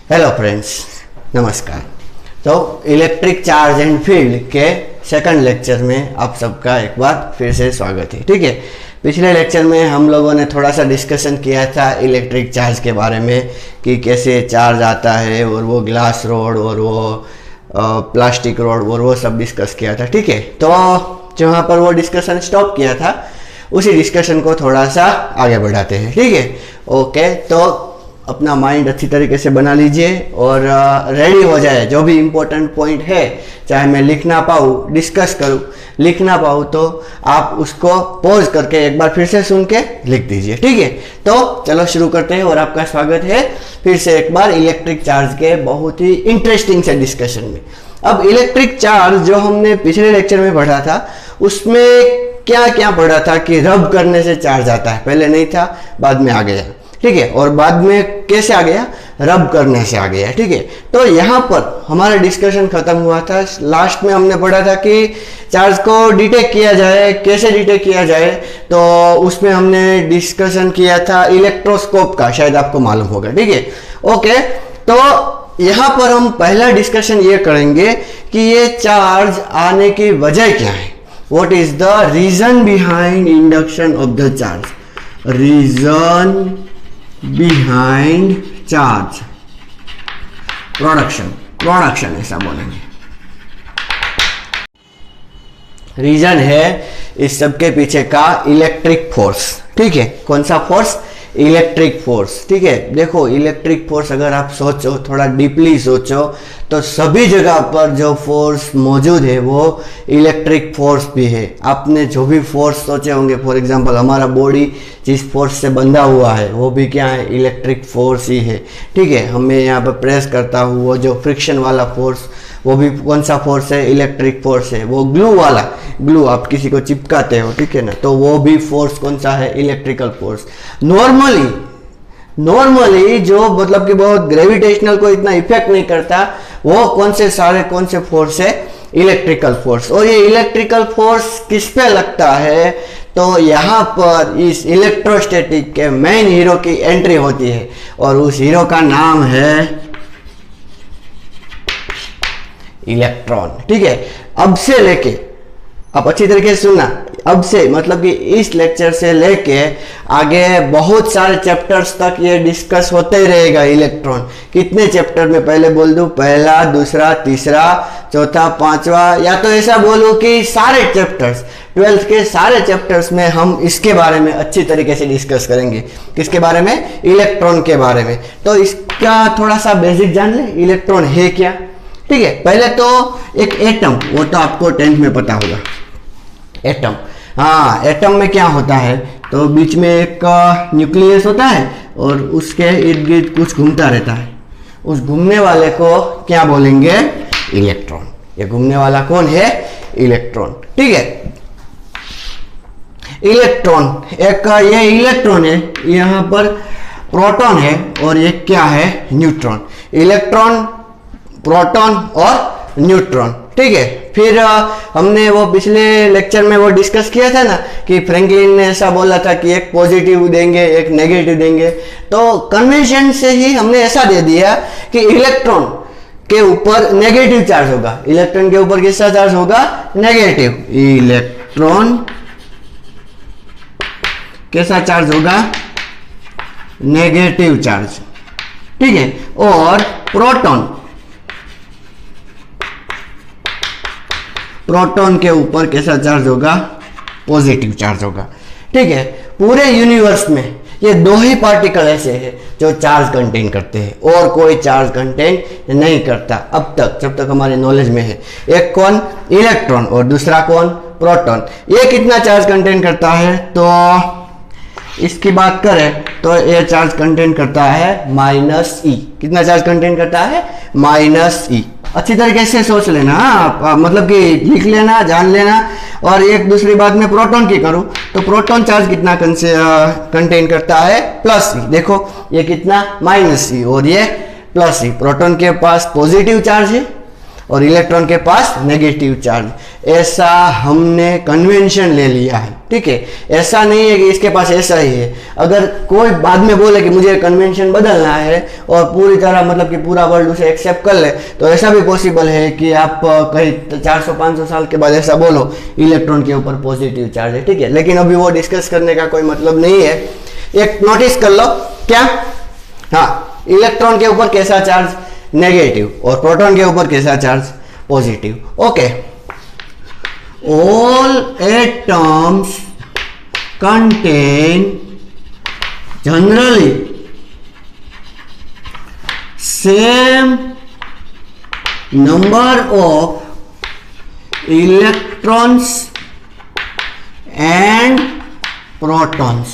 Hello friends, नमस्कार। तो electric charge and field के सेकंड लेक्चर में आप सबका एक बार फिर से स्वागत है। ठीक है, पिछले लेक्चर में हम लोगों ने थोड़ा सा डिस्कशन किया था इलेक्ट्रिक चार्ज के बारे में कि कैसे चार्ज आता है और वो ग्लास रोड और वो प्लास्टिक रोड और वो सब डिस्कस किया था। ठीक है, तो जहाँ पर वो डिस्कशन स्टॉप किया था उसी डिस्कशन को थोड़ा सा आगे बढ़ाते हैं। ठीक है, ओके। तो अपना माइंड अच्छी तरीके से बना लीजिए और रेडी हो जाए। जो भी इम्पोर्टेंट पॉइंट है, चाहे मैं लिख ना पाऊँ, डिस्कस करूँ, लिख ना पाऊँ, तो आप उसको पॉज करके एक बार फिर से सुन के लिख दीजिए। ठीक है, तो चलो शुरू करते हैं और आपका स्वागत है फिर से एक बार इलेक्ट्रिक चार्ज के बहुत ही इंटरेस्टिंग से डिस्कशन में। अब इलेक्ट्रिक चार्ज जो हमने पिछले लेक्चर में पढ़ा था उसमें क्या क्या पढ़ा था कि रब करने से चार्ज आता है। पहले नहीं था, बाद में आ गया। ठीक है, और बाद में कैसे आ गया? रब करने से आ गया। ठीक है, तो यहाँ पर हमारा डिस्कशन खत्म हुआ था। लास्ट में हमने पढ़ा था कि चार्ज को डिटेक्ट किया जाए, कैसे डिटेक्ट किया जाए, तो उसमें हमने डिस्कशन किया था इलेक्ट्रोस्कोप का, शायद आपको मालूम होगा। ठीक है, ओके। तो यहाँ पर हम पहला डिस्कशन ये करेंगे कि ये चार्ज आने की वजह क्या है। What is the reason behind induction of the charge? Reason behind charge production ऐसा बोलेंगे। रीजन है इस सब के पीछे का इलेक्ट्रिक फोर्स। ठीक है, कौन सा फोर्स? Electric force. ठीक है, देखो इलेक्ट्रिक फोर्स अगर आप सोचो, थोड़ा डीपली सोचो, तो सभी जगह पर जो फोर्स मौजूद है वो इलेक्ट्रिक फोर्स भी है। आपने जो भी फोर्स सोचे होंगे, फॉर एग्जांपल हमारा बॉडी जिस फोर्स से बंधा हुआ है वो भी क्या है? इलेक्ट्रिक फोर्स ही है। ठीक है, हमें यहाँ पर प्रेस करता हूँ, वो जो फ्रिक्शन वाला फोर्स, वो भी कौन सा फोर्स है? इलेक्ट्रिक फोर्स है। वो ग्लू वाला, ग्लू आप किसी को चिपकाते हो, ठीक है ना, तो वो भी फोर्स कौन सा है? Electrical force. नॉर्मली जो मतलब कि बहुत ग्रेविटेशनल को इतना इफेक्ट नहीं करता, वो कौन से फोर्स है? Electrical force. और ये इलेक्ट्रिकल फोर्स किस पे लगता है? तो यहाँ पर इस इलेक्ट्रोस्टैटिक के मेन हीरो की एंट्री होती है और उस हीरो का नाम है इलेक्ट्रॉन। ठीक है, अब से लेके, आप अच्छी तरीके से सुनना, अब से मतलब कि इस लेक्चर से लेके आगे बहुत सारे चैप्टर्स तक ये डिस्कस होते ही रहेगा। इलेक्ट्रॉन कितने चैप्टर में पहले बोल दूं? पहला, दूसरा, तीसरा, चौथा, पांचवा, या तो ऐसा बोलूं कि सारे चैप्टर्स, 12th के सारे चैप्टर्स में हम इसके बारे में अच्छी तरीके से डिस्कस करेंगे। किसके बारे में? इलेक्ट्रॉन के बारे में। तो इसका थोड़ा सा बेसिक जान ले, इलेक्ट्रॉन है क्या। ठीक है, पहले तो एक एटम, वो तो आपको 10th में पता होगा। एटम, हाँ, एटम में क्या होता है? तो बीच में एक न्यूक्लियस होता है और उसके इर्द गिर्द कुछ घूमता रहता है। उस घूमने वाले को क्या बोलेंगे? इलेक्ट्रॉन। ये घूमने वाला कौन है? इलेक्ट्रॉन। ठीक है, इलेक्ट्रॉन एक, ये इलेक्ट्रॉन है, यहाँ पर प्रोटॉन है और ये क्या है? न्यूट्रॉन। इलेक्ट्रॉन, प्रोटॉन और न्यूट्रॉन। ठीक है, फिर हमने वो पिछले लेक्चर में वो डिस्कस किया था ना कि फ्रैंकलिन ने ऐसा बोला था कि एक पॉजिटिव देंगे, एक नेगेटिव देंगे। तो कन्वेंशन से ही हमने ऐसा दे दिया कि इलेक्ट्रॉन के ऊपर नेगेटिव चार्ज होगा। इलेक्ट्रॉन के ऊपर किसका चार्ज होगा? नेगेटिव। इलेक्ट्रॉन कैसा चार्ज होगा? Negative charge. ठीक है, और प्रोटॉन के ऊपर कैसा चार्ज होगा? पॉजिटिव चार्ज होगा। ठीक है, पूरे यूनिवर्स में ये दो ही पार्टिकल ऐसे हैं जो चार्ज कंटेन करते हैं और कोई चार्ज कंटेन नहीं करता अब तक, जब तक हमारे नॉलेज में है। एक कौन? इलेक्ट्रॉन, और दूसरा कौन? प्रोटॉन। ये कितना चार्ज कंटेन करता है? तो इसकी बात करें तो ये चार्ज कंटेन करता है -e। कितना चार्ज कंटेन करता है? -e। अच्छी तरीके से सोच लेना, मतलब कि लिख लेना, जान लेना। और एक दूसरी बात में प्रोटॉन की करूं तो प्रोटॉन चार्ज कितना कंटेन करता है? +e। देखो ये कितना? -e और ये +e। प्रोटॉन के पास पॉजिटिव चार्ज है और इलेक्ट्रॉन के पास नेगेटिव चार्ज। ऐसा हमने कन्वेंशन ले लिया है। ठीक है, ऐसा नहीं है कि इसके पास ऐसा ही है। अगर कोई बाद में बोले कि मुझे कन्वेंशन बदलना है और पूरी तरह मतलब कि पूरा वर्ल्ड उसे एक्सेप्ट कर ले, तो ऐसा भी पॉसिबल है कि आप कहीं 400-500 साल के बाद ऐसा बोलो इलेक्ट्रॉन के ऊपर पॉजिटिव चार्ज है, ठीक है। लेकिन अभी वो डिस्कस करने का कोई मतलब नहीं है। एक नोटिस कर लो, क्या, हाँ, इलेक्ट्रॉन के ऊपर कैसा चार्ज, नेगेटिव, और प्रोटॉन के ऊपर कैसा charge, positive. Okay, all atoms contain generally same number of electrons and protons।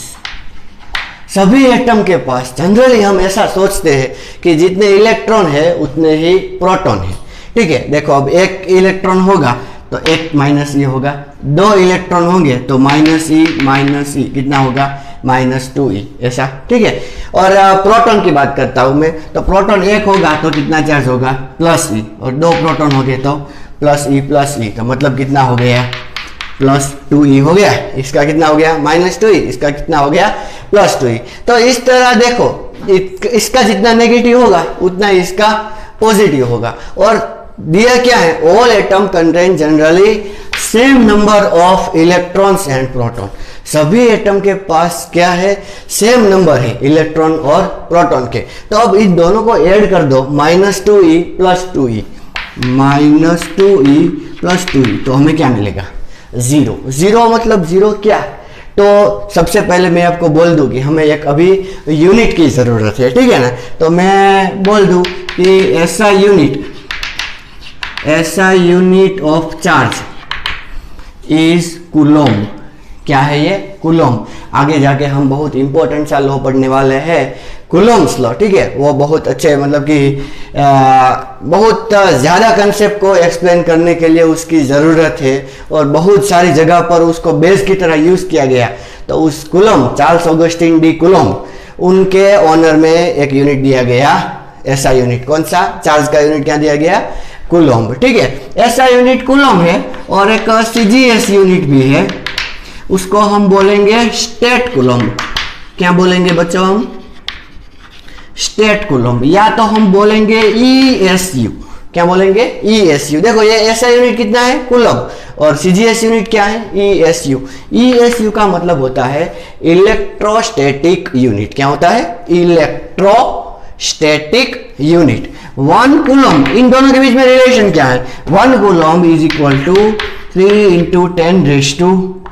सभी एटम के पास जनरली हम ऐसा सोचते हैं कि जितने इलेक्ट्रॉन है उतने ही प्रोटॉन है, ठीक है। देखो, अब एक इलेक्ट्रॉन होगा तो एक माइनस ई होगा, दो इलेक्ट्रॉन होंगे तो माइनस ई कितना होगा, -2e, ऐसा, ठीक है। और प्रोटॉन की बात करता हूं मैं, तो प्रोटॉन एक होगा तो कितना चार्ज होगा, +e, और दो प्रोटॉन हो गए तो +e, तो मतलब कितना हो गया, +2e हो गया। इसका कितना हो गया, -2e, इसका कितना हो गया, +2e। तो इस तरह देखो, इसका जितना नेगेटिव होगा उतना इसका पॉजिटिव होगा। और दिया क्या है, all atom contain generally same number of electrons and proton. सभी एटम के पास क्या है, सेम नंबर है इलेक्ट्रॉन और प्रोटॉन के। तो अब इन दोनों को ऐड कर दो, -2e + 2e, -2e + 2e, तो हमें क्या मिलेगा, 0। 0 मतलब 0 क्या, तो सबसे पहले मैं आपको बोल दूं कि हमें एक अभी यूनिट की जरूरत है, ठीक है ना। तो मैं बोल दूं कि ऐसा unit of charge is coulomb. क्या है ये, कूलम। आगे जाके हम बहुत इंपॉर्टेंट सा लॉ पढ़ने वाले हैं, कूलम्स लॉ, ठीक है। वो बहुत अच्छे, मतलब कि बहुत ज़्यादा कंसेप्ट को एक्सप्लेन करने के लिए उसकी ज़रूरत है और बहुत सारी जगह पर उसको बेस की तरह यूज़ किया गया। तो उस coulomb, Charles Augustine D coulomb, उनके ऑनर में एक यूनिट दिया गया, ऐसा यूनिट। कौन सा, चार्ज का यूनिट क्या दिया गया, कूलम, ठीक है। ऐसा यूनिट कूलम है। और एक CGS यूनिट भी है, उसको हम बोलेंगे स्टेट कूलम। क्या बोलेंगे बच्चों हम, स्टेट कूलम, या तो हम बोलेंगे ESU। क्या बोलेंगे, ESU। देखो ये ऐसा यूनिट कितना है, कूलम, और CGS यूनिट क्या है, ESU। ESU का मतलब होता है इलेक्ट्रोस्टैटिक यूनिट। क्या होता है, इलेक्ट्रोस्टैटिक यूनिट। 1 कूलम, इन दोनों के बीच में रिलेशन क्या है, 1 coulomb is equal to 3 ×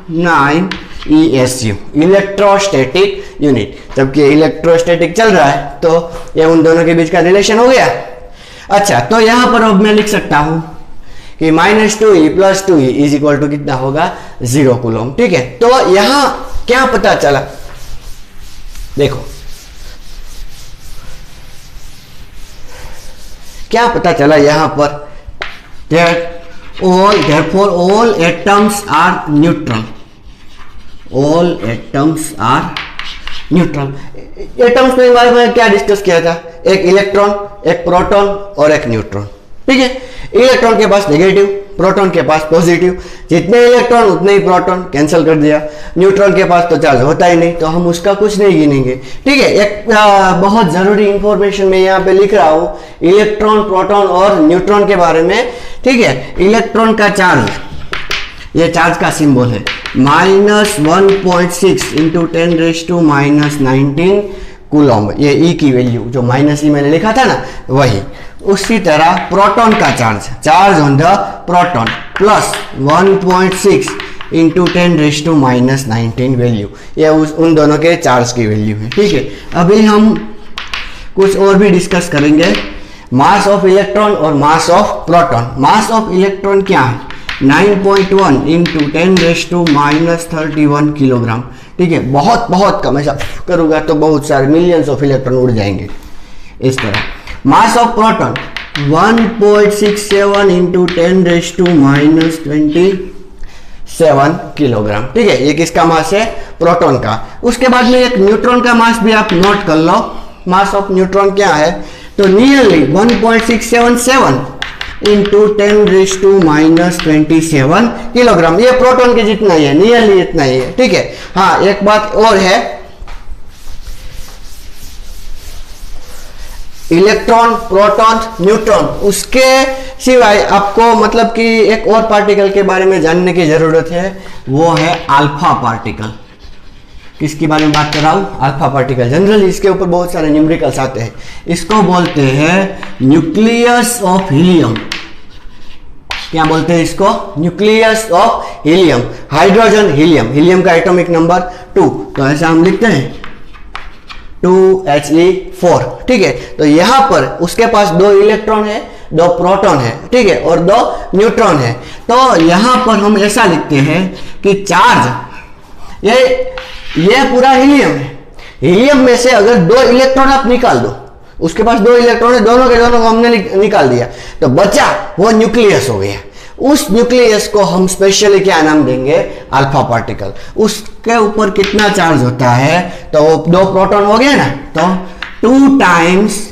10⁹ ESU, electrostatic unit. जबकि इलेक्ट्रोस्टैटिक चल रहा है तो ये उन दोनों के बीच का रिलेशन हो गया। अच्छा, तो यहां पर अब मैं लिख सकता हूं कि -2e + 2e is equal to कितना होगा, 0 कूलम, ठीक है। तो यहां क्या पता चला, देखो क्या पता चला यहां पर, therefore all atoms are neutral। all atoms are neutral। Atoms के बारे में क्या डिस्कस किया था, एक इलेक्ट्रॉन, एक प्रोटॉन और एक न्यूट्रॉन, ठीक है। इलेक्ट्रॉन के पास नेगेटिव, प्रोटॉन के पास पॉजिटिव, जितने इलेक्ट्रॉन उतने ही प्रोटॉन, कैंसिल कर दिया। न्यूट्रॉन के पास तो चार्ज होता ही नहीं, तो हम उसका कुछ नहीं गिनेंगे, ठीक है। एक बहुत जरूरी इंफॉर्मेशन मैं यहाँ पे लिख रहा हूँ इलेक्ट्रॉन, प्रोटॉन और न्यूट्रॉन के बारे में, ठीक है। इलेक्ट्रॉन का चार्ज, ये चार्ज का सिंबल है -1.6 × 10⁻⁻19 कूलम। ये E की वैल्यू जो -e मैंने लिखा था ना, वही। उसी तरह प्रोटॉन का charge on the proton +1.6 × 10⁻⁻19 value, ये उन दोनों के चार्ज की वैल्यू है, ठीक है। अभी हम कुछ और भी डिस्कस करेंगे, मास ऑफ इलेक्ट्रॉन और mass of proton. Mass of electron क्या है, 9.1 × 10⁻31 किलोग्राम, ठीक है। बहुत कम, ऐसा करूंगा तो बहुत सारे मिलियंस ऑफ इलेक्ट्रॉन उड़ जाएंगे इस तरह। मास ऑफ प्रोटॉन 1.67 × 10⁻27 किलोग्राम, ठीक है। ये किसका मास है, प्रोटॉन का। उसके बाद में एक न्यूट्रॉन का मास भी आप नोट कर लो। मास ऑफ न्यूट्रॉन क्या है, तो नियरली 1.677 इंटू 10⁻⁻27 किलोग्राम। ये प्रोटॉन के जितना ही है, नियरली इतना ही है, ठीक है। हाँ, एक बात और है, इलेक्ट्रॉन, प्रोटॉन, न्यूट्रॉन, उसके सिवाय आपको मतलब कि एक और पार्टिकल के बारे में जानने की जरूरत है, वो है अल्फा पार्टिकल। किसके बारे में बात कर रहा हूं? Alpha particle. जनरली इसके ऊपर बहुत सारे न्यूमेरिकल्स आते हैं। इसको बोलते हैं न्यूक्लियस ऑफ हीलियम। क्या बोलते हैं इसको? Nucleus of helium. Hydrogen helium, helium का एटॉमिक नंबर 2, तो ऐसा हम लिखते हैं 2He4, ठीक है। तो यहां पर उसके पास 2 इलेक्ट्रॉन है, 2 प्रोटॉन है, ठीक है, और 2 न्यूट्रॉन है। तो यहां पर हम ऐसा लिखते हैं कि चार्ज, ये पूरा हीलियम है। हीलियम में से अगर 2 इलेक्ट्रॉन आप निकाल दो, उसके पास 2 इलेक्ट्रॉन है, दोनों के दोनों को हमने निकाल दिया, तो बचा वो न्यूक्लियस हो गया। उस न्यूक्लियस को हम स्पेशली क्या नाम देंगे? Alpha particle. उसके ऊपर कितना चार्ज होता है? तो 2 प्रोटॉन हो गया ना, तो 2 टाइम्स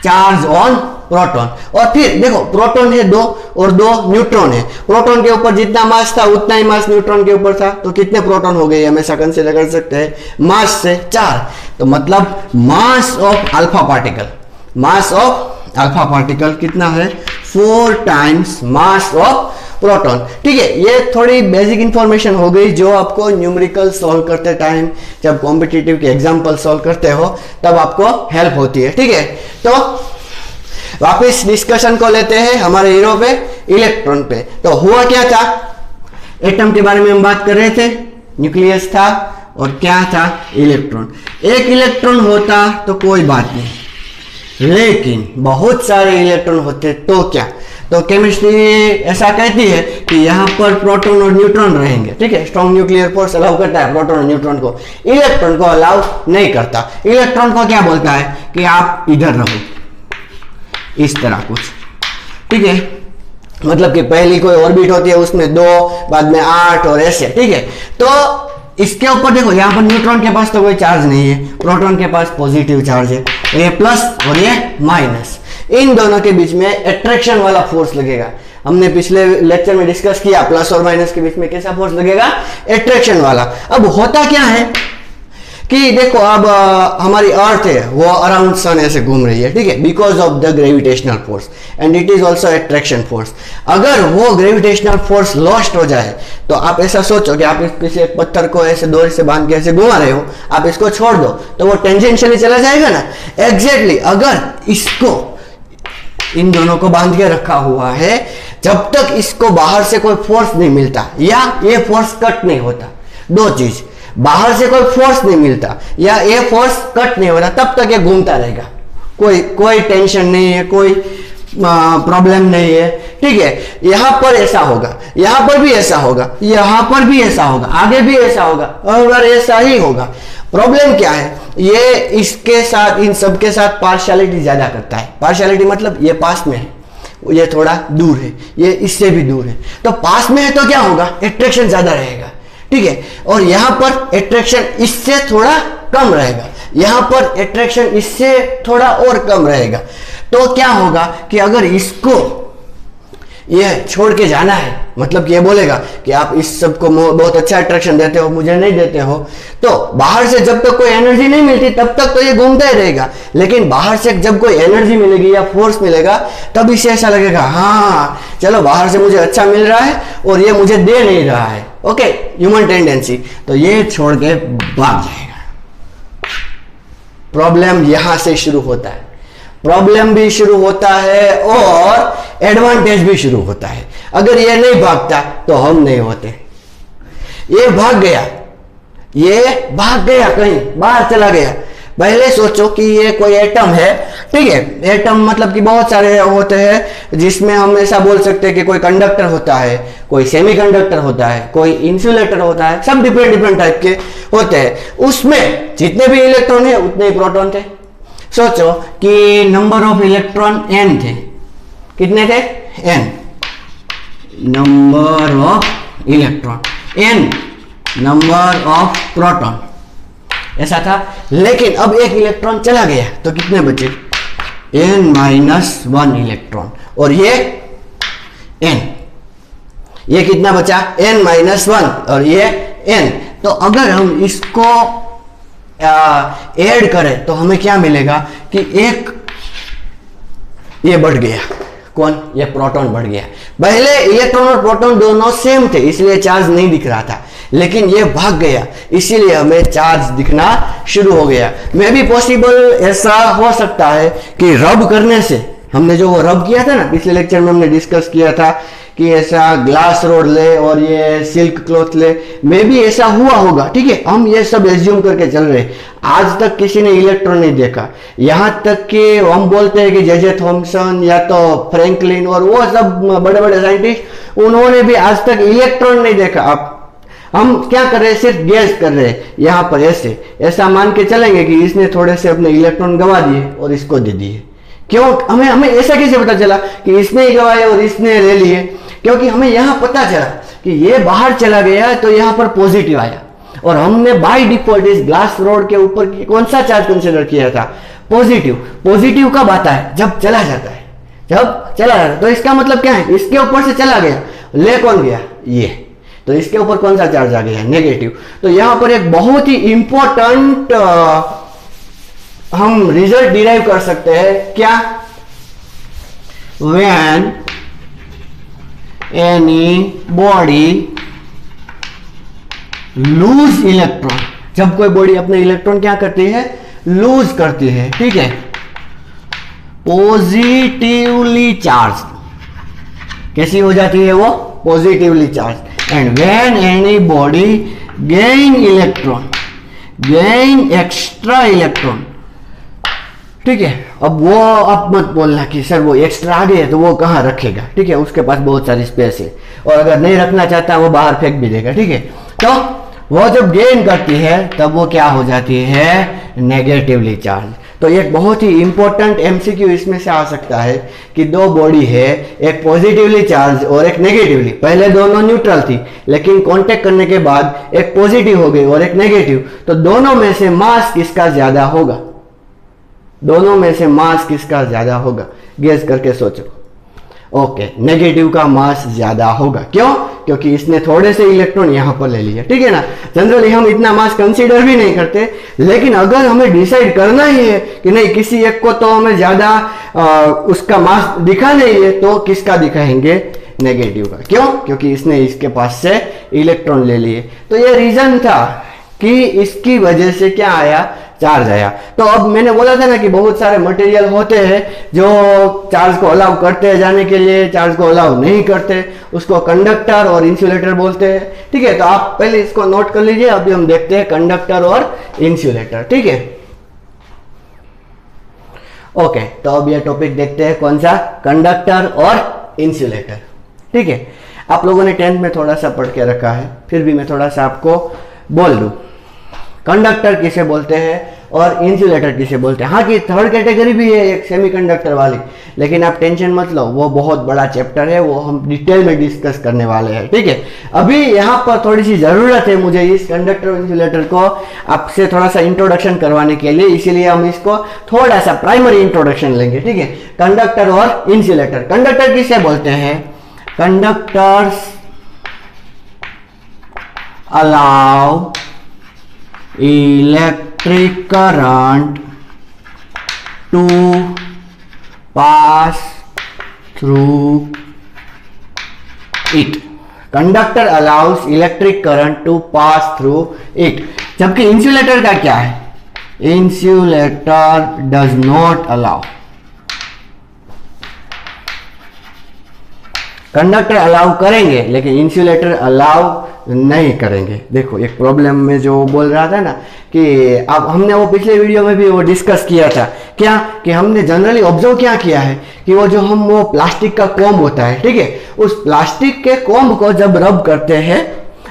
चार्ज ऑन प्रोटॉन। और फिर देखो, प्रोटॉन है 2 और 2 न्यूट्रॉन है। प्रोटॉन के ऊपर जितना मास था उतना ही मास न्यूट्रॉन के ऊपर था, तो कितने प्रोटॉन हो गए हमेशा कंसीडर कर सकते हैं, मास से 4। तो मतलब mass of alpha particle, mass of alpha particle कितना है? 4 टाइम्स मास ऑफ प्रोटॉन, ठीक है। ये थोड़ी बेसिक इंफॉर्मेशन हो गई जो आपको न्यूमेरिकल सॉल्व करते टाइम, जब कॉम्पिटिटिव के एग्जाम्पल सॉल्व करते हो तब आपको हेल्प होती है, ठीक है। तो वापस डिस्कशन को लेते हैं हमारे हीरो पे, इलेक्ट्रॉन पे। तो हुआ क्या था? एटम के बारे में हम बात कर रहे थे, न्यूक्लियस था और क्या था? इलेक्ट्रॉन। एक इलेक्ट्रॉन होता तो कोई बात नहीं, लेकिन बहुत सारे इलेक्ट्रॉन होते तो क्या? तो केमिस्ट्री ऐसा कहती है कि यहाँ पर प्रोटॉन और न्यूट्रॉन रहेंगे, ठीक है। स्ट्रॉन्ग न्यूक्लियर फोर्स अलाउ करता है प्रोटॉन और न्यूट्रॉन को, इलेक्ट्रॉन को अलाउ नहीं करता। इलेक्ट्रॉन को क्या बोलता है कि आप इधर रहो, इस तरह कुछ, ठीक है। मतलब कि पहली कोई ऑर्बिट होती है उसमें 2, बाद में 8 और ऐसे, ठीक है। तो इसके ऊपर देखो, यहाँ पर न्यूट्रॉन के पास तो कोई चार्ज नहीं है, प्रोटॉन के पास पॉजिटिव चार्ज है, ये प्लस और ये माइनस। इन दोनों के बीच में अट्रैक्शन वाला फोर्स लगेगा। हमने पिछले लेक्चर में डिस्कस किया, प्लस और माइनस के बीच में कैसा फोर्स लगेगा? अट्रैक्शन वाला। अब होता क्या है कि देखो, अब हमारी अर्थ है वो अराउंड सन ऐसे घूम रही है, ठीक है, because of the gravitational force and it is also attraction force. अगर वो ग्रेविटेशनल फोर्स लॉस्ट हो जाए तो आप ऐसा सोचो कि आप किसी एक पत्थर को ऐसे डोरी से बांध के ऐसे घुमा रहे हो, आप इसको छोड़ दो तो वो टेंजेंशियली चला जाएगा ना। एग्जैक्टली अगर इसको, इन दोनों को बांध के रखा हुआ है, जब तक इसको बाहर से कोई फोर्स नहीं मिलता या ये फोर्स कट नहीं होता, 2 चीज, बाहर से कोई फोर्स नहीं मिलता या ये फोर्स कट नहीं होता, तब तक ये घूमता रहेगा। कोई टेंशन नहीं है, कोई प्रॉब्लम नहीं है, ठीक है। यहां पर ऐसा होगा, यहां पर भी ऐसा होगा, यहां पर भी ऐसा होगा, आगे भी ऐसा होगा, अगर ऐसा ही होगा। प्रॉब्लम क्या है? ये इसके साथ, इन सब के साथ पार्शियलिटी ज्यादा करता है। पार्शियलिटी मतलब ये पास में है, ये थोड़ा दूर है, ये इससे भी दूर है। तो पास में है तो क्या होगा? अट्रैक्शन ज्यादा रहेगा, ठीक है। और यहां पर अट्रैक्शन इससे थोड़ा कम रहेगा, यहां पर अट्रैक्शन इससे थोड़ा और कम रहेगा। तो क्या होगा कि अगर इसको ये छोड़ के जाना है, मतलब कि ये बोलेगा कि आप इस सब को बहुत अच्छा अट्रैक्शन देते हो, मुझे नहीं देते हो, तो बाहर से जब तक कोई एनर्जी नहीं मिलती तब तक तो ये घूमता ही रहेगा। लेकिन बाहर से जब कोई एनर्जी मिलेगी या फोर्स मिलेगा तब इसे ऐसा लगेगा, हाँ चलो बाहर से मुझे अच्छा मिल रहा है और ये मुझे दे नहीं रहा है, ओके, ह्यूमन टेंडेंसी, तो ये छोड़ के भाग जाएगा। प्रॉब्लम यहां से शुरू होता है, प्रॉब्लम भी शुरू होता है और एडवांटेज भी शुरू होता है। अगर ये नहीं भागता तो हम नहीं होते। ये भाग गया, ये भाग गया, कहीं बाहर चला गया। पहले सोचो कि ये कोई एटम है, ठीक है। एटम मतलब कि बहुत सारे होते हैं, जिसमें हम ऐसा बोल सकते हैं कि कोई कंडक्टर होता है, कोई सेमीकंडक्टर होता है, कोई इंसुलेटर होता है, सब डिफरेंट डिफरेंट टाइप के होते हैं। उसमें जितने भी इलेक्ट्रॉन है उतने ही प्रोटॉन थे। सोचो कि नंबर ऑफ इलेक्ट्रॉन n थे, कितने थे? n, number of electron, n number of proton, ऐसा था। लेकिन अब एक इलेक्ट्रॉन चला गया तो कितने बचे? n-1 इलेक्ट्रॉन, और ये n, ये कितना बचा n-1 और ये n। तो अगर हम इसको ऐड करें तो हमें क्या मिलेगा कि एक ये बढ़ गया, कौन, ये प्रोटॉन बढ़ गया। पहले इलेक्ट्रॉन और प्रोटॉन दोनों सेम थे इसलिए चार्ज नहीं दिख रहा था, लेकिन ये भाग गया इसीलिए हमें चार्ज दिखना शुरू हो गया। मे भी पॉसिबल ऐसा हो सकता है कि रब करने से, हमने जो वो रब किया था ना पिछले लेक्चर में, हमने डिस्कस किया था कि ऐसा ग्लास रोड ले और ये सिल्क क्लॉथ ले, मे भी ऐसा हुआ होगा। ठीक है, हम ये सब एज्यूम करके चल रहे। आज तक किसी ने इलेक्ट्रॉन नहीं देखा, यहां तक कि हम बोलते हैं कि जे थॉमसन या तो फ्रैंकलिन और वो सब बड़े बड़े साइंटिस्ट, उन्होंने भी आज तक इलेक्ट्रॉन नहीं देखा। अब हम क्या कर रहे हैं, सिर्फ गेस कर रहे हैं। यहां पर ऐसा मान के चलेंगे कि इसने थोड़े से अपने इलेक्ट्रॉन गवा दिए और इसको दे दिए। क्यों, हमें ऐसा कैसे पता चला कि इसने ही गवाए और इसने ले लिए? क्योंकि हमें यहां पता चला कि ये बाहर चला गया तो यहां पर पॉजिटिव आया, और हमने बाय डिफॉल्ट इस ग्लास रोड के ऊपर कौन सा चार्ज कंसीडर किया था, पॉजिटिव। पॉजिटिव कब आता है, जब चला जाता है, जब चला जाता है। तो इसका मतलब क्या है, इसके ऊपर से चला गया, ले कौन गया, ये, तो इसके ऊपर कौन सा चार्ज आ गया, नेगेटिव। तो यहां पर एक बहुत ही इंपॉर्टेंट हम रिजल्ट डिराइव कर सकते हैं, क्या, when any body loose electron, जब कोई बॉडी अपने इलेक्ट्रॉन क्या करती है, लूज करती है। ठीक है, पॉजिटिवली चार्ज, कैसी हो जाती है वो, positively charge. And when any body gain electron, gain extra electron. ठीक है, अब वो आप मत बोलना कि सर वो एक्स्ट्रा आ गया तो वो कहाँ रखेगा। ठीक है, उसके पास बहुत सारी स्पेस है, और अगर नहीं रखना चाहता वो बाहर फेंक भी देगा। ठीक है, तो वो जब गेन करती है तब वो क्या हो जाती है, नेगेटिवली चार्ज। तो एक बहुत ही इंपॉर्टेंट एमसीक्यू इसमें से आ सकता है कि दो बॉडी है, एक पॉजिटिवली चार्ज और एक नेगेटिवली। पहले दोनों न्यूट्रल थी, लेकिन कांटेक्ट करने के बाद एक पॉजिटिव हो गई और एक नेगेटिव। तो दोनों में से मास किसका ज्यादा होगा, दोनों में से मास किसका ज्यादा होगा, गेस करके सोचो। ओके, नेगेटिव का मास ज्यादा होगा। क्यों, क्योंकि इसने थोड़े से इलेक्ट्रॉन यहां पर ले लिए। ठीक है ना, जनरली हम इतना मास कंसीडर भी नहीं करते, लेकिन अगर हमें डिसाइड करना ही है कि नहीं किसी एक को तो हमें ज्यादा उसका मास दिखाना ही है, तो किसका दिखाएंगे, नेगेटिव का। क्यों, क्योंकि इसने इसके पास से इलेक्ट्रॉन ले लिए। तो ये रीजन था कि इसकी वजह से क्या आया, चार्ज आया। तो अब मैंने बोला था ना कि बहुत सारे मटेरियल होते हैं जो चार्ज को अलाउ करते हैं जाने के लिए, चार्ज को अलाउ नहीं करते, उसको कंडक्टर और इंसुलेटर बोलते हैं। ठीक है, तो आप पहले इसको नोट कर लीजिए। अभी हम देखते हैं कंडक्टर और इंसुलेटर। ठीक है, ओके, तो अब ये टॉपिक देखते हैं, कौन सा, कंडक्टर और इंसुलेटर। ठीक है, आप लोगों ने 10th में थोड़ा सा पढ़ के रखा है, फिर भी मैं थोड़ा सा आपको बोल दूं। कंडक्टर किसे बोलते हैं और इंसुलेटर किसे बोलते हैं। हाँ, कि थर्ड कैटेगरी भी है एक सेमीकंडक्टर वाली, लेकिन आप टेंशन मत लो, वो बहुत बड़ा चैप्टर है, वो हम डिटेल में डिस्कस करने वाले हैं। ठीक है, अभी यहाँ पर थोड़ी सी जरूरत है मुझे इस कंडक्टर और इंसुलेटर को आपसे थोड़ा सा इंट्रोडक्शन करवाने के लिए, इसीलिए हम इसको थोड़ा सा प्राइमरी इंट्रोडक्शन लेंगे। ठीक है, कंडक्टर और इंसुलेटर। कंडक्टर किसे बोलते हैं, conductors allow electric current to pass through it. Conductor allows electric current to pass through it. जबकि इंसुलेटर का क्या है, insulator does not allow। Conductor allow करेंगे लेकिन इंसुलेटर अलाउ नहीं करेंगे। देखो, एक प्रॉब्लम में जो बोल रहा था ना कि अब हमने वो पिछले वीडियो में भी वो डिस्कस किया था, क्या कि हमने जनरली ऑब्जर्व क्या किया है कि वो जो हम वो प्लास्टिक का कॉम्ब होता है, ठीक है, उस प्लास्टिक के कॉम्ब को जब रब करते हैं,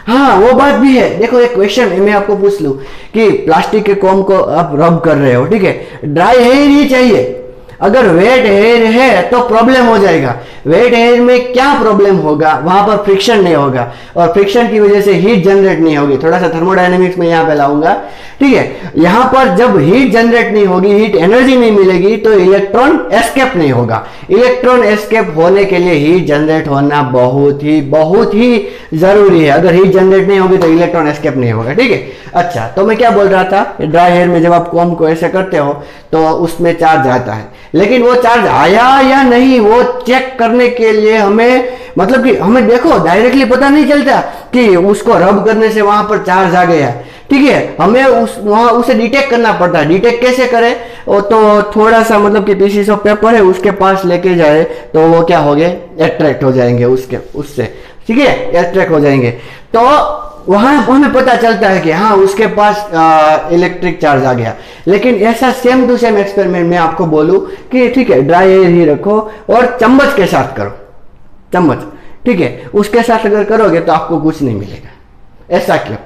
हाँ वो बात भी है। देखो, एक क्वेश्चन मैं आपको पूछ लूं कि प्लास्टिक के कॉम्ब को आप रब कर रहे हो, ठीक है, ड्राई है ही नहीं चाहिए, अगर वेट एयर है तो प्रॉब्लम हो जाएगा। वेट एयर में क्या प्रॉब्लम होगा, वहां पर फ्रिक्शन नहीं होगा और फ्रिक्शन की वजह से हीट जनरेट नहीं होगी। थोड़ा सा थर्मोडायनेमिक्स में यहाँ पे लाऊंगा, ठीक है। यहाँ पर जब हीट जनरेट नहीं होगी, हीट एनर्जी नहीं मिलेगी, तो इलेक्ट्रॉन एस्केप नहीं होगा। इलेक्ट्रॉन एस्केप होने के लिए हीट जनरेट होना बहुत ही जरूरी है। अगर हीट जनरेट नहीं होगी तो इलेक्ट्रॉन एस्केप नहीं होगा, ठीक है। अच्छा, तो मैं क्या बोल रहा था, ड्राई एयर में जब आप कॉम को ऐसे करते हो तो उसमें चार्ज आता है, लेकिन वो चार्ज आया या नहीं वो चेक करने के लिए हमें, मतलब कि हमें देखो डायरेक्टली पता नहीं चलता कि उसको रब करने से वहां पर चार्ज आ गया, ठीक है। हमें वहां उसे डिटेक्ट करना पड़ता है। डिटेक्ट कैसे करें, वो तो थोड़ा सा मतलब कि पीसीस ऑफ पेपर है उसके पास लेके जाए तो वो क्या हो गए, अट्रैक्ट हो जाएंगे उससे, ठीक है, अट्रैक्ट हो जाएंगे। तो वहां हमें पता चलता है कि हाँ उसके पास इलेक्ट्रिक चार्ज आ गया। लेकिन ऐसा सेम टू सेम एक्सपेरिमेंट में आपको बोलूं कि ठीक है ड्राई एयर ही रखो और चम्मच के साथ करो, चम्मच, ठीक है, उसके साथ अगर करोगे तो आपको कुछ नहीं मिलेगा। ऐसा क्यों,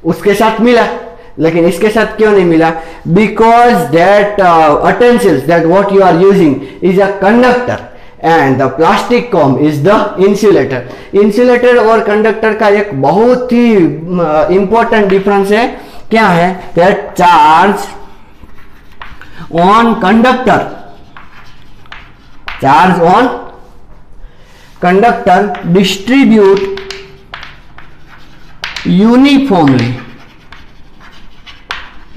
उसके साथ मिला लेकिन इसके साथ क्यों नहीं मिला? Because that utensils that what you are using is a conductor and the plastic comb is the insulator. Insulator और कंडक्टर का एक बहुत ही इंपॉर्टेंट डिफरेंस है। क्या है? That charge on conductor, charge on conductor distribute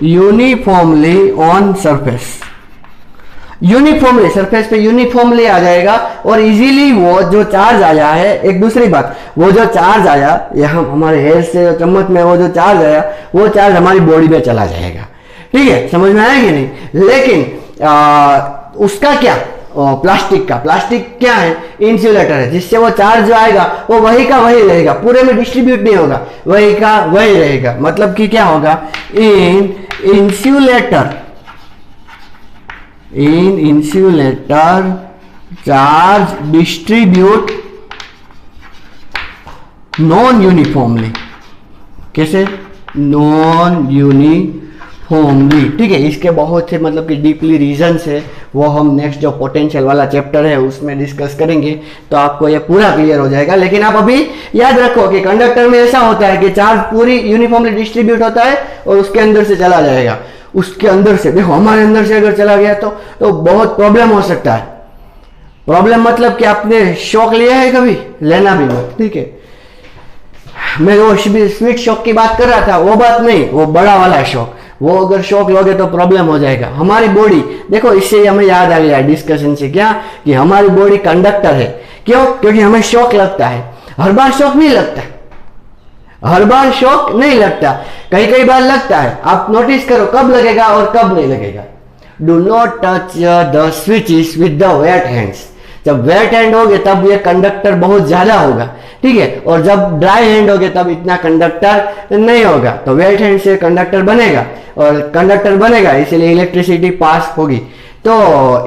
uniformly on surface. Uniformly surface पे uniformly आ जाएगा और इजीली वो जो चार्ज आया है, एक दूसरी बात, वो जो चार्ज आया यहाँ हमारे हेयर से चम्मच में, वो जो चार्ज आया वो चार्ज हमारी बॉडी में चला जाएगा, ठीक है, समझ में आया कि नहीं? लेकिन उसका क्या, प्लास्टिक का, प्लास्टिक क्या है, इंसुलेटर है, जिससे वो चार्ज जो आएगा वो वही का वही रहेगा, पूरे में डिस्ट्रीब्यूट नहीं होगा, वही का वही रहेगा। मतलब कि क्या होगा, इन insulator charge distribute non uniformly. कैसे? नॉन यूनिफॉर्मली, ठीक है। इसके बहुत से मतलब कि डीपली रीजंस है, वो हम नेक्स्ट जो पोटेंशियल वाला चैप्टर है उसमें डिस्कस करेंगे, तो आपको ये पूरा क्लियर हो जाएगा। लेकिन आप अभी याद रखो कि कंडक्टर में ऐसा होता है कि चार्ज पूरी यूनिफॉर्मली डिस्ट्रीब्यूट होता है और उसके अंदर से चला जाएगा। उसके अंदर से देखो, हमारे अंदर से अगर चला गया तो बहुत प्रॉब्लम हो सकता है। प्रॉब्लम मतलब कि आपने शॉक लिया है कभी, लेना भी मत, ठीक है। मैं वो स्वीट शॉक की बात कर रहा था, वो बात नहीं, वो बड़ा वाला शॉक, वो अगर शॉक लोगे तो प्रॉब्लम हो जाएगा। हमारी बॉडी देखो, इससे हमें याद आ गया डिस्कशन से क्या, कि हमारी बॉडी कंडक्टर है। क्यों? क्योंकि हमें शॉक लगता है, हर बार शॉक नहीं लगता, हर बार शॉक नहीं लगता, कई कई बार लगता है। आप नोटिस करो कब लगेगा और कब नहीं लगेगा। Do not touch the switches with the wet hands. जब वेट हैंड होगे तब ये कंडक्टर बहुत ज्यादा होगा, ठीक है, और जब ड्राई हैंड होगे तब इतना कंडक्टर नहीं होगा। तो वेट हैंड से कंडक्टर बनेगा और कंडक्टर बनेगा, इसीलिए इलेक्ट्रिसिटी पास होगी। तो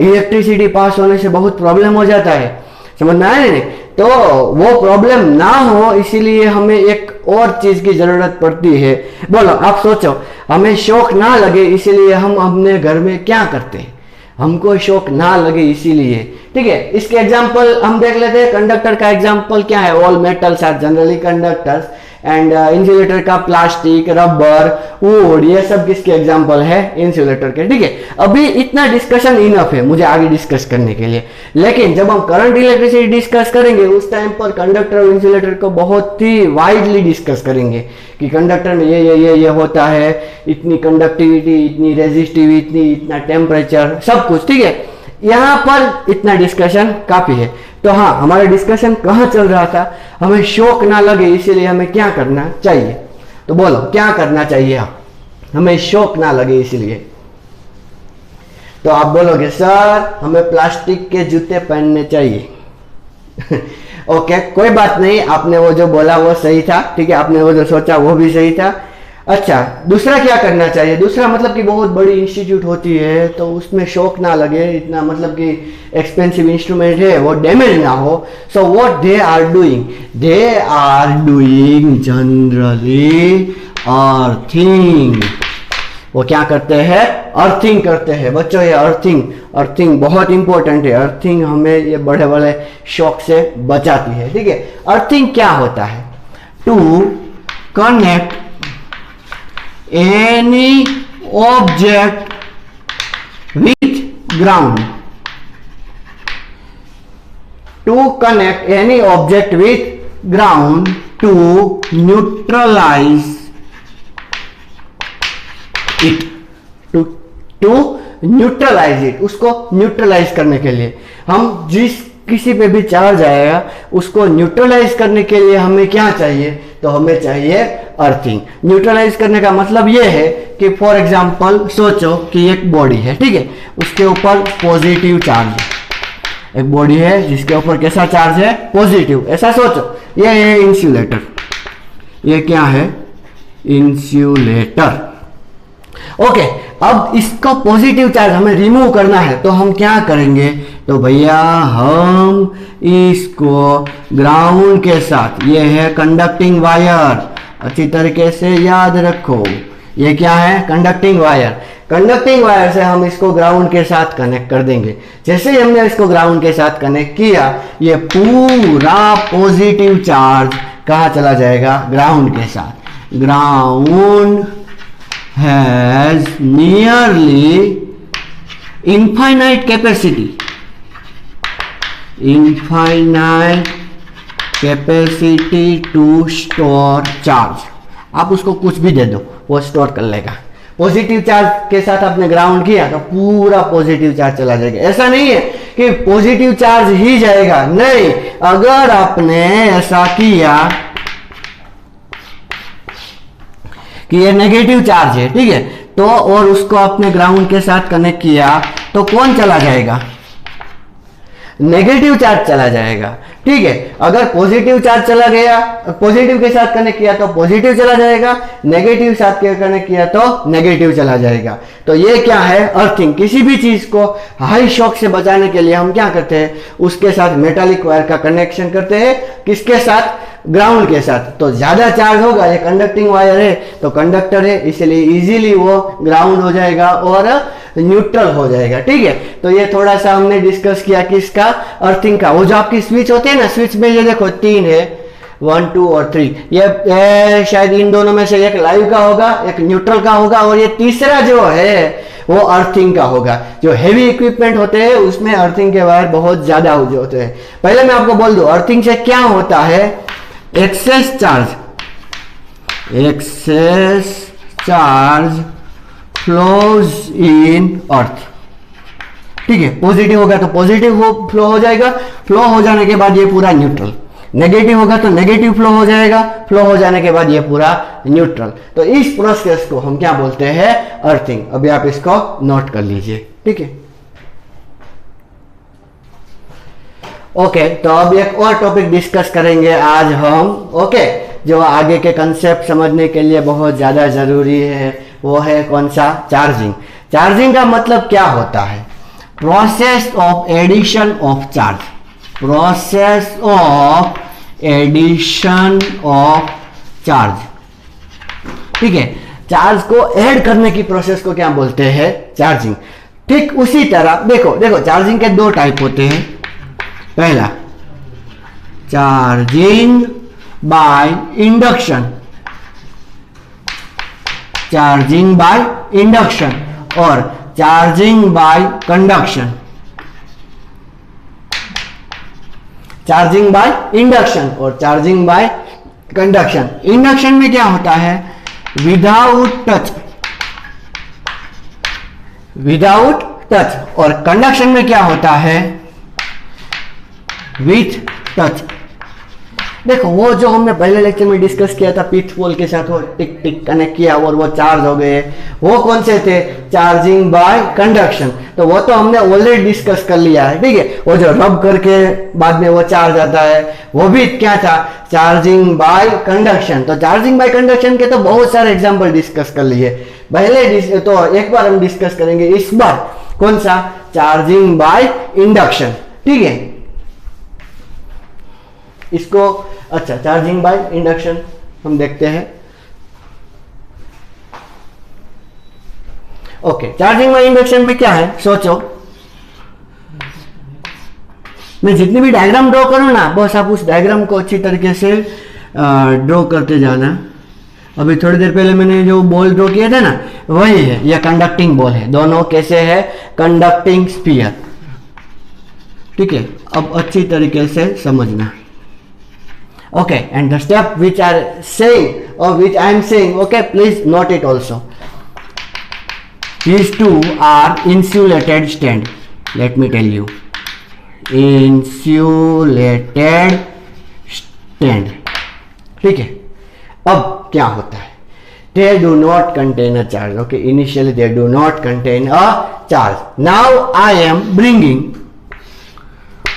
इलेक्ट्रिसिटी पास होने से बहुत प्रॉब्लम हो जाता है, समझ में आया नहीं? तो वो प्रॉब्लम ना हो इसीलिए हमें एक और चीज की जरूरत पड़ती है। बोलो, आप सोचो, हमें शॉक ना लगे इसीलिए हम अपने घर में क्या करते हैं, हमको शॉक ना लगे इसीलिए, ठीक है। इसके एग्जांपल हम देख लेते हैं। कंडक्टर का एग्जांपल क्या है? All metals are generally conductors and insulator का प्लास्टिक, रबर, वुड, ये सब किसके एग्जांपल है? इंसुलेटर के, ठीक है। अभी इतना डिस्कशन इनफ है मुझे आगे डिस्कस करने के लिए। लेकिन जब हम करंट इलेक्ट्रिसिटी डिस्कस करेंगे उस टाइम पर कंडक्टर और इंसुलेटर को बहुत ही वाइडली डिस्कस करेंगे कि कंडक्टर में ये होता है, इतनी कंडक्टिविटी, इतनी रेजिस्टिविटी, इतना टेम्परेचर, सब कुछ, ठीक है। यहाँ पर इतना डिस्कशन काफी है। तो हाँ, हमारा डिस्कशन कहाँ चल रहा था? हमें शॉक ना लगे इसीलिए हमें क्या करना चाहिए? तो बोलो क्या करना चाहिए? हमें शॉक ना लगे इसलिए। तो आप बोलोगे सर हमें प्लास्टिक के जूते पहनने चाहिए। ओके, कोई बात नहीं, आपने वो जो बोला वो सही था, ठीक है, आपने वो जो सोचा वो भी सही था। अच्छा, दूसरा क्या करना चाहिए? दूसरा मतलब कि बहुत बड़ी इंस्टीट्यूट होती है तो उसमें शॉक ना लगे, इतना मतलब कि एक्सपेंसिव इंस्ट्रूमेंट है वो डैमेज ना हो। So what they are doing generally earthing. वो क्या करते हैं, अर्थिंग करते हैं। बच्चों ये अर्थिंग बहुत इंपॉर्टेंट है। अर्थिंग हमें ये बड़े बड़े शॉक से बचाती है, ठीक है। अर्थिंग क्या होता है, to connect any object with ground, to connect any object with ground to neutralize it, to neutralize it, उसको न्यूट्रलाइज करने के लिए हम जिस किसी पे भी चार्ज आएगा उसको न्यूट्रलाइज करने के लिए हमें क्या चाहिए, तो हमें चाहिए अर्थिंग। न्यूट्रलाइज करने का मतलब यह है कि फॉर एग्जांपल सोचो कि एक बॉडी है, ठीक है, उसके ऊपर पॉजिटिव चार्ज है, एक बॉडी है जिसके ऊपर कैसा चार्ज है, पॉजिटिव। ऐसा सोचो ये है इंसुलेटर, ये क्या है, इंसुलेटर। ओके, अब इसका पॉजिटिव चार्ज हमें रिमूव करना है तो हम क्या करेंगे, तो भैया हम इसको ग्राउंड के साथ, ये है कंडक्टिंग वायर, अच्छी तरीके से याद रखो, ये क्या है, कंडक्टिंग वायर। कंडक्टिंग वायर से हम इसको ग्राउंड के साथ कनेक्ट कर देंगे। जैसे ही हमने इसको ग्राउंड के साथ कनेक्ट किया, ये पूरा पॉजिटिव चार्ज कहाँ चला जाएगा, ग्राउंड के साथ। Ground has nearly infinite capacity, infinite capacity to store charge. आप उसको कुछ भी दे दो वो स्टोर कर लेगा। पॉजिटिव चार्ज के साथ आपने ग्राउंड किया तो पूरा पॉजिटिव चार्ज चला जाएगा। ऐसा नहीं है कि पॉजिटिव चार्ज ही जाएगा, नहीं, अगर आपने ऐसा किया कि ये नेगेटिव चार्ज है, ठीक है, तो और उसको आपने ग्राउंड के साथ कनेक्ट किया तो कौन चला जाएगा, नेगेटिव चार्ज चला जाएगा, ठीक है। अगर पॉजिटिव चार्ज चला गया, पॉजिटिव के साथ कनेक्ट किया तो पॉजिटिव चला जाएगा, नेगेटिव साथ के कनेक्ट किया तो नेगेटिव चला जाएगा। तो ये क्या है, अर्थिंग। किसी भी चीज को हाई शॉक से बचाने के लिए हम क्या करते हैं, उसके साथ मेटालिक वायर का कनेक्शन करते हैं, किसके साथ, ग्राउंड के साथ। तो ज्यादा चार्ज होगा, ये कंडक्टिंग वायर है तो कंडक्टर है, इसलिए इजीली वो ग्राउंड हो जाएगा और न्यूट्रल हो जाएगा, ठीक है। तो ये थोड़ा सा हमने डिस्कस किया किसका, अर्थिंग का। वो जो आपकी स्विच होती है ना, स्विच में ये देखो 3 है, 1 2 और 3, ये शायद इन दोनों में से एक लाइव का होगा, एक न्यूट्रल का होगा, और ये तीसरा जो है वो अर्थिंग का होगा। जो हेवी इक्विपमेंट होते हैं उसमें अर्थिंग के वायर बहुत ज्यादा होते हैं। पहले मैं आपको बोल दूं अर्थिंग से क्या होता है, एक्सेस चार्ज फ्लोज इन अर्थ, ठीक है। पॉजिटिव होगा तो पॉजिटिव फ्लो हो जाएगा, फ्लो हो जाने के बाद ये पूरा न्यूट्रल। नेगेटिव होगा तो नेगेटिव फ्लो हो जाएगा, फ्लो हो जाने के बाद ये पूरा न्यूट्रल। तो इस प्रोसेस को हम क्या बोलते हैं, अर्थिंग। अभी आप इसको नोट कर लीजिए, ठीक है। ओके, तो अब एक और टॉपिक डिस्कस करेंगे आज हम, ओके, जो आगे के कंसेप्ट समझने के लिए बहुत ज्यादा जरूरी है, वो है कौन सा, चार्जिंग। चार्जिंग का मतलब क्या होता है, process of addition of charge, process of addition of charge, ठीक है। चार्ज को ऐड करने की प्रोसेस को क्या बोलते हैं, चार्जिंग। ठीक उसी तरह देखो चार्जिंग के 2 टाइप होते हैं। पहला charging by induction, charging by induction, और charging by conduction. Charging by induction और चार्जिंग बाय कंडक्शन। इंडक्शन में क्या होता है, विदाउट टच, और कंडक्शन में क्या होता है, विथ टच। देखो वो जो हमने पहले लेक्चर में डिस्कस किया था, पिच पोल के साथ वो टिक टिक कनेक्ट किया और वो चार्ज हो गए, वो कौन से थे, चार्जिंग बाय कंडक्शन। तो वो तो हमने ऑलरेडी डिस्कस कर लिया है, ठीक है। वो जो रब करके बाद में वो चार्ज आता है, वो भी क्या था, चार्जिंग बाय कंडक्शन। तो चार्जिंग बाय कंडक्शन के तो बहुत सारे एग्जाम्पल डिस्कस कर लिए पहले, तो एक बार हम डिस्कस करेंगे इस बार कौन सा, चार्जिंग बाय इंडक्शन, ठीक है। इसको अच्छा, चार्जिंग बाय इंडक्शन हम देखते हैं। ओके, चार्जिंग बाय इंडक्शन में क्या है सोचो, मैं जितनी भी डायग्राम ड्रॉ करूँ ना, बस आप उस डायग्राम को अच्छी तरीके से ड्रॉ करते जाना। अभी थोड़ी देर पहले मैंने जो बॉल ड्रॉ किया था ना, वही है, यह कंडक्टिंग बॉल है। दोनों कैसे है? Conducting sphere. ठीक है, अब अच्छी तरीके से समझना। Okay, and the step which are saying और which I am saying, okay, please note it also. These two are insulated stand. Let me tell you, insulated stand. ठीक है, अब क्या होता है? They do not contain a charge. Okay, initially they do not contain a charge. Now I am bringing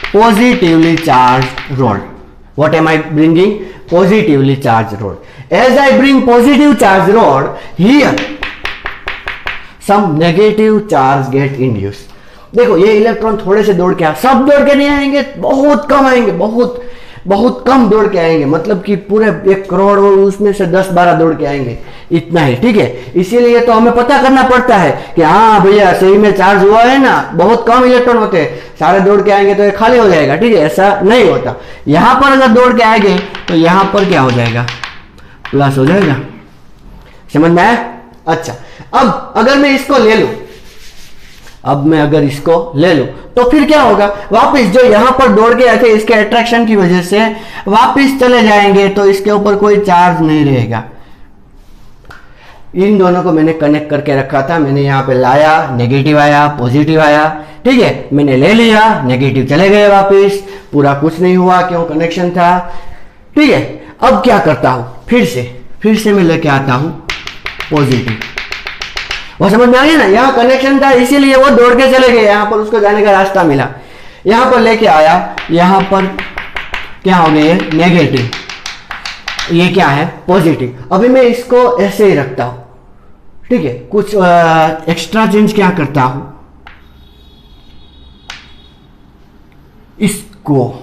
positively charged rod. What am I bringing? Positively charged rod. As I bring positive charged rod, here some negative charge get induced. देखो ये electron थोड़े से दौड़ के आ, सब दौड़ के नहीं आएंगे, बहुत कम आएंगे, बहुत बहुत कम दौड़ के आएंगे, मतलब कि पूरे 1 करोड़ उसमें से 10-12 दौड़ के आएंगे, इतना ही। ठीक है, इसीलिए तो हमें पता करना पड़ता है कि हाँ भैया सही में चार्ज हुआ है ना, बहुत कम इलेक्ट्रॉन होते हैं, सारे दौड़ के आएंगे तो ये खाली हो जाएगा। ठीक है, ऐसा नहीं होता। यहां पर अगर दौड़ के आएंगे तो यहां पर क्या हो जाएगा? प्लस हो जाएगा। समझ में आया? अच्छा, अब अगर मैं इसको ले लूं, तो फिर क्या होगा? वापस जो यहां पर दौड़ के आए थे, इसके अट्रैक्शन की वजह से वापस चले जाएंगे, तो इसके ऊपर कोई चार्ज नहीं रहेगा। इन दोनों को मैंने कनेक्ट करके रखा था, मैंने यहां पे लाया, नेगेटिव आया, पॉजिटिव आया। ठीक है, मैंने ले लिया, नेगेटिव चले गए वापस, पूरा कुछ नहीं हुआ, क्यों? कनेक्शन था। ठीक है, अब क्या करता हूं? फिर से मैं लेके आता हूं पॉजिटिव। वो समझ में आ गया ना? यहाँ कनेक्शन था इसीलिए वो दौड़ के चले गए, यहाँ पर उसको जाने का रास्ता मिला, यहाँ पर लेके आया, यहाँ पर क्या हो गया? नेगेटिव, ये क्या है? पॉजिटिव। अभी मैं इसको ऐसे ही रखता हूं। ठीक है, कुछ एक्स्ट्रा चेंज क्या करता हूं, इसको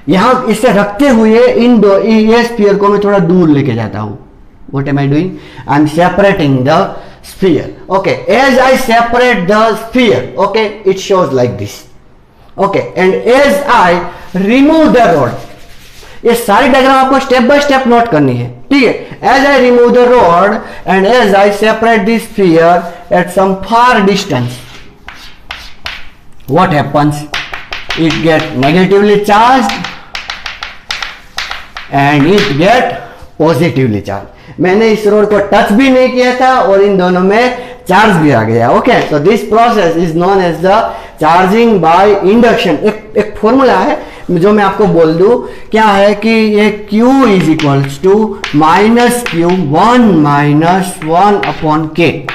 यहां इसे रखते हुए ये स्फीयर को मैं थोड़ा दूर लेके जाता हूं। What am I doing? I'm separating the sphere. Okay, as I separate the sphere, okay, it shows like this. Okay, and as I remove the rod, ये सारी डायग्राम आपको स्टेप बाय स्टेप नोट करनी है। ठीक है, as I remove the rod and as I separate this sphere at some far distance, what happens? It get negatively charged and it get positively charged. मैंने इस road को touch भी नहीं किया था और इन दोनों में चार्ज भी आ गया। Okay, so this process is known as the charging by induction. एक फॉर्मूला है जो मैं आपको बोल दूं, क्या है कि ये Q is equals to -Q 1 - 1/K।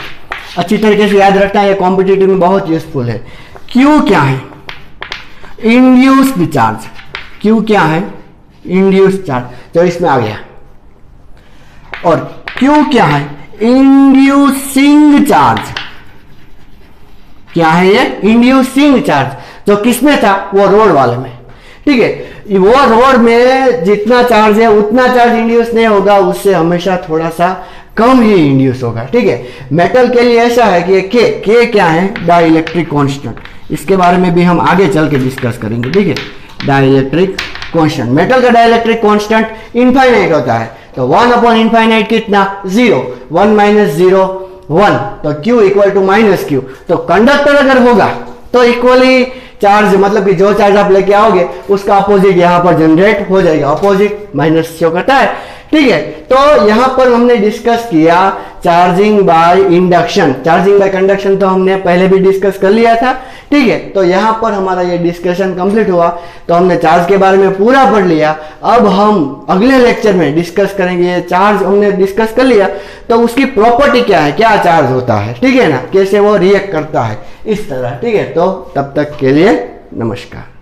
अच्छी तरीके से याद रखना, ये कॉम्पिटिटिव में बहुत यूजफुल है। Q क्या है? Induced charge. Q क्या है? इंड्यूस्ड चार्ज, तो इसमें आ गया। और Q क्या है? Inducing charge. क्या है ये? Inducing charge. जो किसमें था? वो रोड वाले में। ठीक है, वो रोड में जितना चार्ज है उतना चार्ज इंड्यूस नहीं होगा, उससे हमेशा थोड़ा सा कम ही इंड्यूस होगा। ठीक है, मेटल के लिए ऐसा है कि के क्या है? Dielectric constant. इसके बारे में भी हम आगे चल के डिस्कस करेंगे। ठीक है, डाइलेक्ट्रिक कांस्टेंट, मेटल का डाइलेक्ट्रिक कांस्टेंट इनफाइनाइट होता है, तो 1/इनफाइनाइट कितना? 0, 1 - 0 1, तो Q इक्वल टू -Q। तो कंडक्टर अगर होगा तो इक्वली चार्ज, मतलब कि जो चार्ज आप लेके आओगे उसका अपोजिट यहां पर जनरेट हो जाएगा, अपोजिट माइनस शो करता है। ठीक है, तो यहां पर हमने डिस्कस किया charging by induction. Charging by conduction तो हमने पहले भी डिस्कस कर लिया था। ठीक है, तो यहां पर हमारा ये डिस्कशन कंप्लीट हुआ, तो हमने चार्ज के बारे में पूरा पढ़ लिया। अब हम अगले लेक्चर में डिस्कस करेंगे, ये चार्ज हमने डिस्कस कर लिया तो उसकी प्रॉपर्टी क्या है, क्या चार्ज होता है, ठीक है ना, कैसे वो रिएक्ट करता है, इस तरह। ठीक है, तो तब तक के लिए नमस्कार।